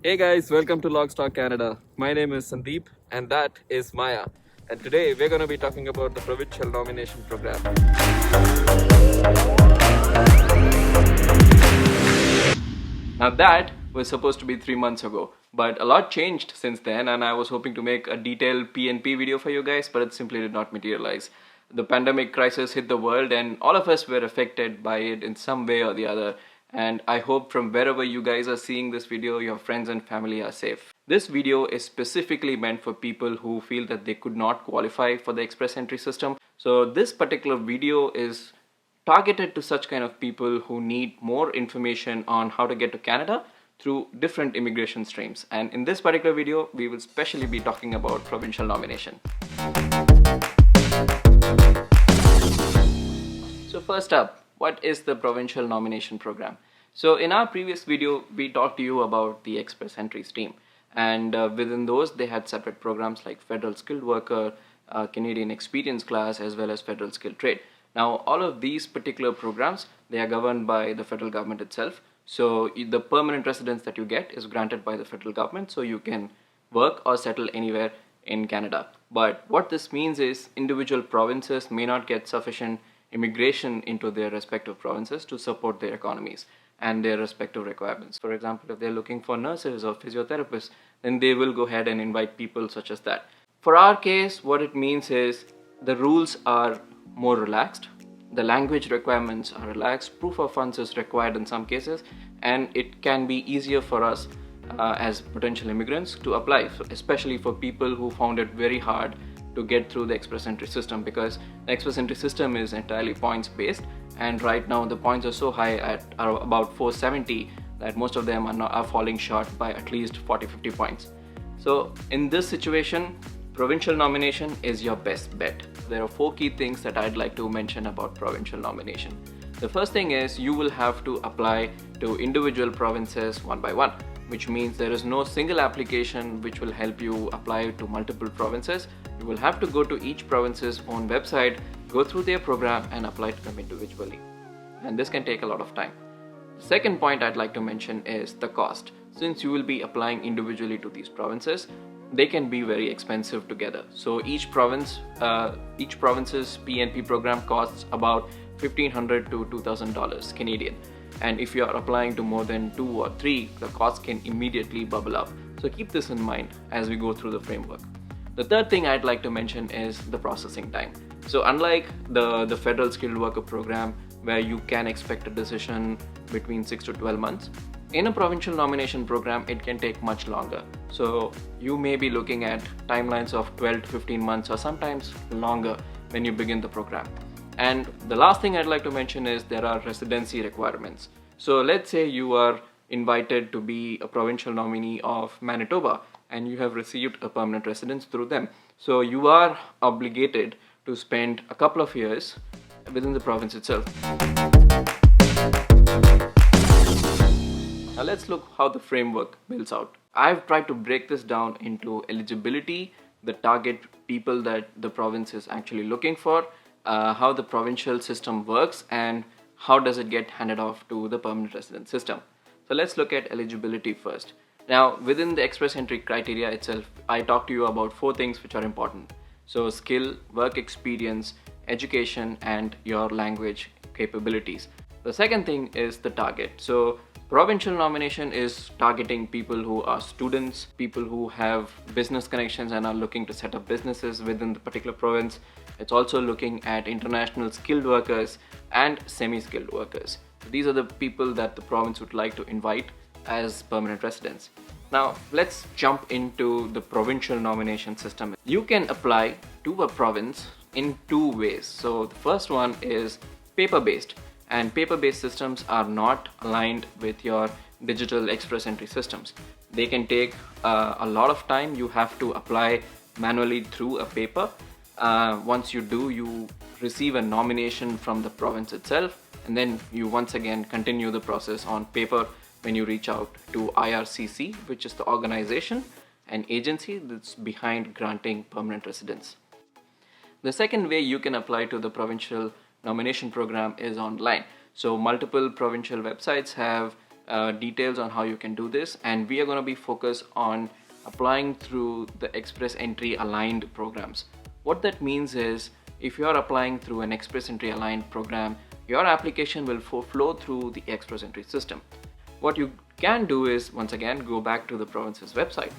Hey guys, welcome to Logstar Canada. My name is Sandeep and that is Maya. And today we're going to be talking about the Provincial Nomination Program. Now that was supposed to be 3 months ago, but a lot changed since then, and I was hoping to make a detailed PNP video for you guys, but it simply did not materialize. The pandemic crisis hit the world and all of us were affected by it in some way or the other. And I hope from wherever you guys are seeing this video, your friends and family are safe. This video is specifically meant for people who feel that they could not qualify for the express entry system. So this particular video is targeted to such kind of people who need more information on how to get to Canada through different immigration streams. And in this particular video, we will especially be talking about provincial nomination. So first up, what is the Provincial Nomination Program? So in our previous video, we talked to you about the express entry stream. And within those, they had separate programs like Federal Skilled Worker, Canadian Experience Class, as well as Federal Skilled Trade. Now, all of these particular programs, they are governed by the federal government itself. So the permanent residence that you get is granted by the federal government, so you can work or settle anywhere in Canada. But what this means is individual provinces may not get sufficient immigration into their respective provinces to support their economies and their respective requirements. For example, if they're looking for nurses or physiotherapists, then they will go ahead and invite people such as that. For our case, what it means is the rules are more relaxed, the language requirements are relaxed, proof of funds is required in some cases, and it can be easier for us as potential immigrants to apply, especially for people who found it very hard to get through the express entry system, because the express entry system is entirely points based, and right now the points are so high at about 470 that most of them are falling short by at least 40-50 points. So in this situation, provincial nomination is your best bet. There are 4 key things that I'd like to mention about provincial nomination. The first thing is you will have to apply to individual provinces one by one, which means there is no single application which will help you apply to multiple provinces. You will have to go to each province's own website, go through their program and apply to them individually. And this can take a lot of time. The second point I'd like to mention is the cost. Since you will be applying individually to these provinces, they can be very expensive together. So each province's PNP program costs about $1,500 to $2,000 Canadian. And if you are applying to more than 2 or 3, the cost can immediately bubble up. So keep this in mind as we go through the framework. The third thing I'd like to mention is the processing time. So unlike the Federal Skilled Worker Program, where you can expect a decision between 6 to 12 months, in a provincial nomination program, it can take much longer. So you may be looking at timelines of 12 to 15 months or sometimes longer when you begin the program. And the last thing I'd like to mention is there are residency requirements. So let's say you are invited to be a provincial nominee of Manitoba and you have received a permanent residence through them. So you are obligated to spend a couple of years within the province itself. Now let's look how the framework builds out. I've tried to break this down into eligibility, the target people that the province is actually looking for, how the provincial system works, and how does it get handed off to the permanent resident system. So let's look at eligibility first. Now within the express entry criteria itself, I talked to you about 4 things which are important. So skill, work experience, education, and your language capabilities. The second thing is the target. So provincial nomination is targeting people who are students, people who have business connections and are looking to set up businesses within the particular province. It's also looking at international skilled workers and semi-skilled workers. These are the people that the province would like to invite as permanent residents. Now let's jump into the provincial nomination system. You can apply to a province in 2 ways. So the first one is paper-based. And paper-based systems are not aligned with your digital express entry systems. They can take a lot of time. You have to apply manually through a paper. Once you do, you receive a nomination from the province itself, and then you once again continue the process on paper when you reach out to IRCC, which is the organization and agency that's behind granting permanent residence. The second way you can apply to the provincial nomination program is online. So multiple provincial websites have details on how you can do this, and we are going to be focused on applying through the express entry aligned programs. What that means is, if you are applying through an express entry aligned program, your application will flow through the express entry system. What you can do is, once again, go back to the province's website,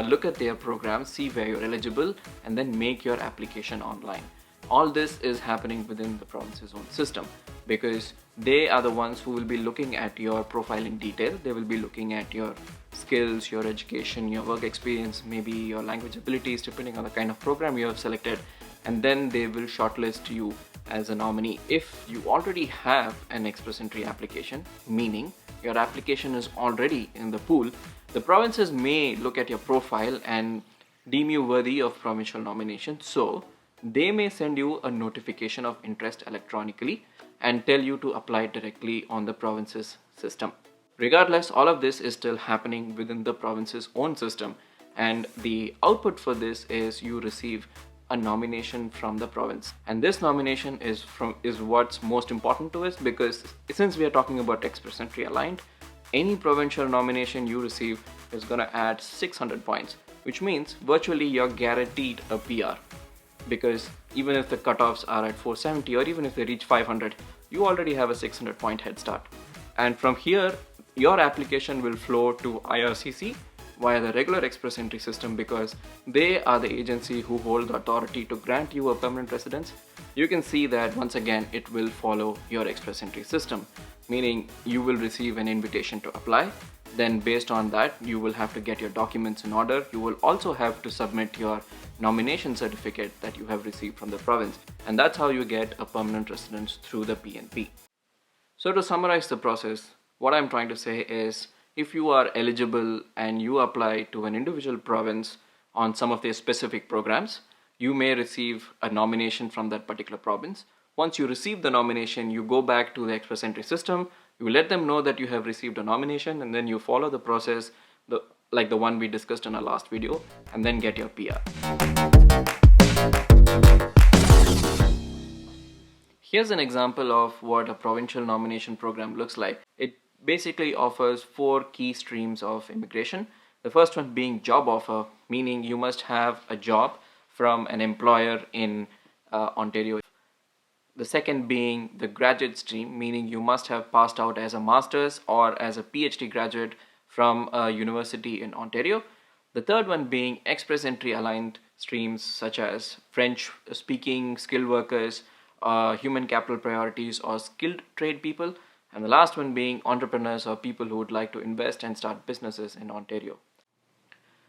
look at their program, see where you're eligible, and then make your application online. All this is happening within the province's own system, because they are the ones who will be looking at your profile in detail. They will be looking at your skills, your education, your work experience, maybe your language abilities, depending on the kind of program you have selected, and then they will shortlist you as a nominee. If you already have an express entry application, meaning your application is already in the pool, the provinces may look at your profile and deem you worthy of provincial nomination. So they may send you a notification of interest electronically and tell you to apply directly on the province's system. Regardless, all of this is still happening within the province's own system, and the output for this is you receive a nomination from the province. And this nomination is what's most important to us, because since we are talking about express entry aligned, any provincial nomination you receive is going to add 600 points, which means virtually you're guaranteed a PR, because even if the cutoffs are at 470 or even if they reach 500, you already have a 600 point head start. And from here, your application will flow to IRCC via the regular express entry system, because they are the agency who hold the authority to grant you a permanent residence. You can see that once again it will follow your express entry system, meaning you will receive an invitation to apply. Then based on that, you will have to get your documents in order. You will also have to submit your nomination certificate that you have received from the province, and that's how you get a permanent residence through the PNP. So to summarize the process, what I'm trying to say is, if you are eligible and you apply to an individual province on some of their specific programs, you may receive a nomination from that particular province. Once you receive the nomination, you go back to the express entry system, you let them know that you have received a nomination, and then you follow the process like the one we discussed in our last video, and then get your PR. Here's an example of what a provincial nomination program looks like. It basically offers 4 key streams of immigration. The first one being job offer, meaning you must have a job from an employer in Ontario. The second being the graduate stream, meaning you must have passed out as a master's or as a PhD graduate from a university in Ontario. The third one being express entry aligned streams such as French speaking, skilled workers, human capital priorities, or skilled trade people. And the last one being entrepreneurs, or people who would like to invest and start businesses in Ontario.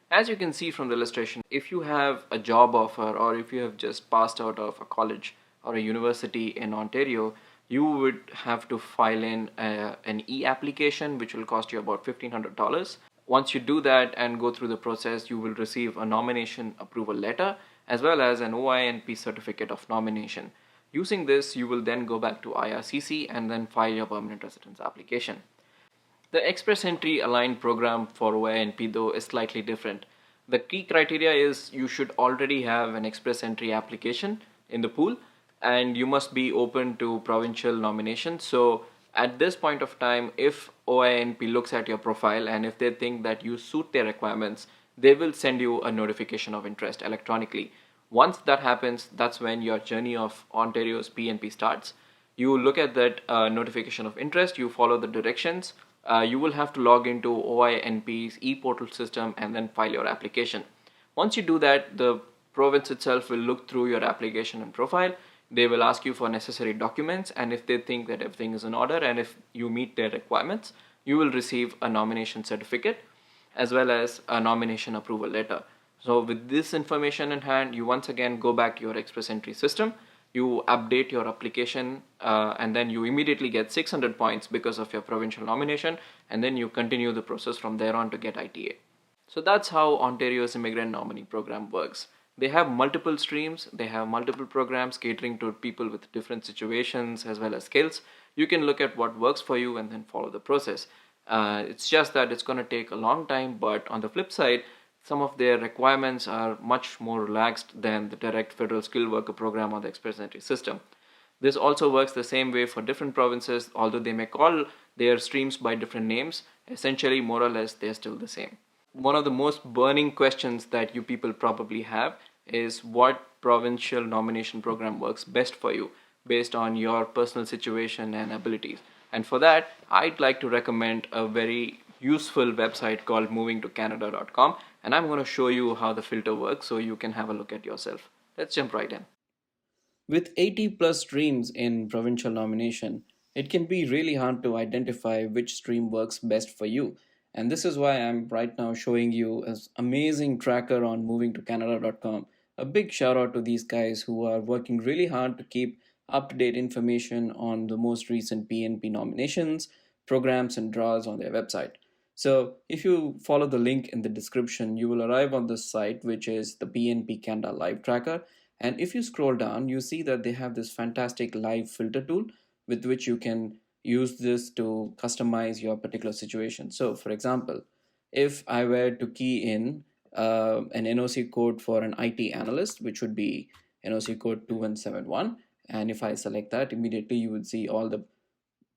As you can see from the illustration, if you have a job offer or if you have just passed out of a college or a university in Ontario, you would have to file in an e-application, which will cost you about $1,500. Once you do that and go through the process, you will receive a nomination approval letter as well as an OINP certificate of nomination. Using this, you will then go back to IRCC and then file your permanent residence application. The express entry aligned program for OINP though is slightly different. The key criteria is you should already have an express entry application in the pool, and you must be open to provincial nomination. So at this point of time, if OINP looks at your profile and if they think that you suit their requirements, they will send you a notification of interest electronically. Once that happens, that's when your journey of Ontario's PNP starts. You look at that notification of interest, you follow the directions, you will have to log into OINP's e-portal system and then file your application. Once you do that, the province itself will look through your application and profile. They will ask you for necessary documents, and if they think that everything is in order and if you meet their requirements, you will receive a nomination certificate as well as a nomination approval letter. So with this information in hand, you once again go back to your express entry system, you update your application, and then you immediately get 600 points because of your provincial nomination, and then you continue the process from there on to get ITA. So that's how Ontario's Immigrant Nominee Program works. They have multiple streams, they have multiple programs catering to people with different situations as well as skills. You can look at what works for you and then follow the process. It's just that it's going to take a long time, but on the flip side, some of their requirements are much more relaxed than the direct federal skilled worker program or the express entry system. This also works the same way for different provinces, although they may call They are streams by different names. Essentially, more or less, they're still the same. One of the most burning questions that you people probably have is what provincial nomination program works best for you based on your personal situation and abilities. And for that, I'd like to recommend a very useful website called movingtocanada.com, and I'm going to show you how the filter works so you can have a look at yourself. Let's jump right in. With 80 plus streams in provincial nomination, it can be really hard to identify which stream works best for you. And this is why I'm right now showing you an amazing tracker on movingtocanada.com. A big shout out to these guys who are working really hard to keep up to date information on the most recent PNP nominations, programs, and draws on their website. So, if you follow the link in the description, you will arrive on this site, which is the PNP Canada Live Tracker. And if you scroll down, you see that they have this fantastic live filter tool with which you can use this to customize your particular situation. So, for example, if I were to key in an NOC code for an IT analyst, which would be NOC code 2171, and if I select that, immediately you would see all the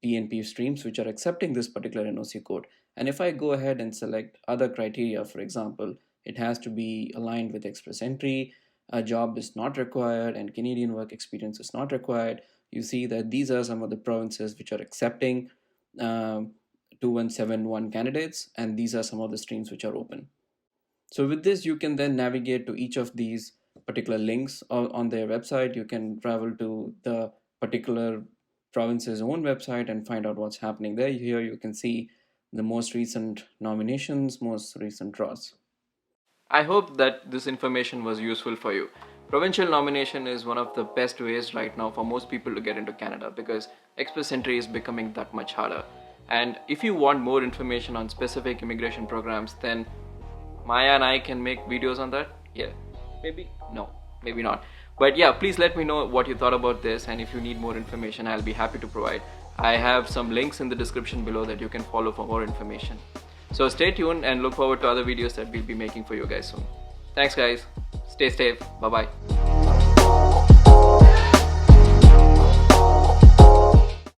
PNP streams which are accepting this particular NOC code. And if I go ahead and select other criteria, for example, it has to be aligned with express entry, a job is not required, and Canadian work experience is not required, you see that these are some of the provinces which are accepting 2171 candidates, and these are some of the streams which are open. So with this, you can then navigate to each of these particular links on their website. You can travel to the particular province's own website and find out what's happening there. Here you can see the most recent nominations, most recent draws. I hope that this information was useful for you. Provincial nomination is one of the best ways right now for most people to get into Canada because express entry is becoming that much harder. And if you want more information on specific immigration programs, then Maya and I can make videos on that. Yeah, maybe, no, maybe not. But yeah, please let me know what you thought about this, and if you need more information, I'll be happy to provide. I have some links in the description below that you can follow for more information. So stay tuned and look forward to other videos that we'll be making for you guys soon. Thanks guys. Stay safe. Bye bye.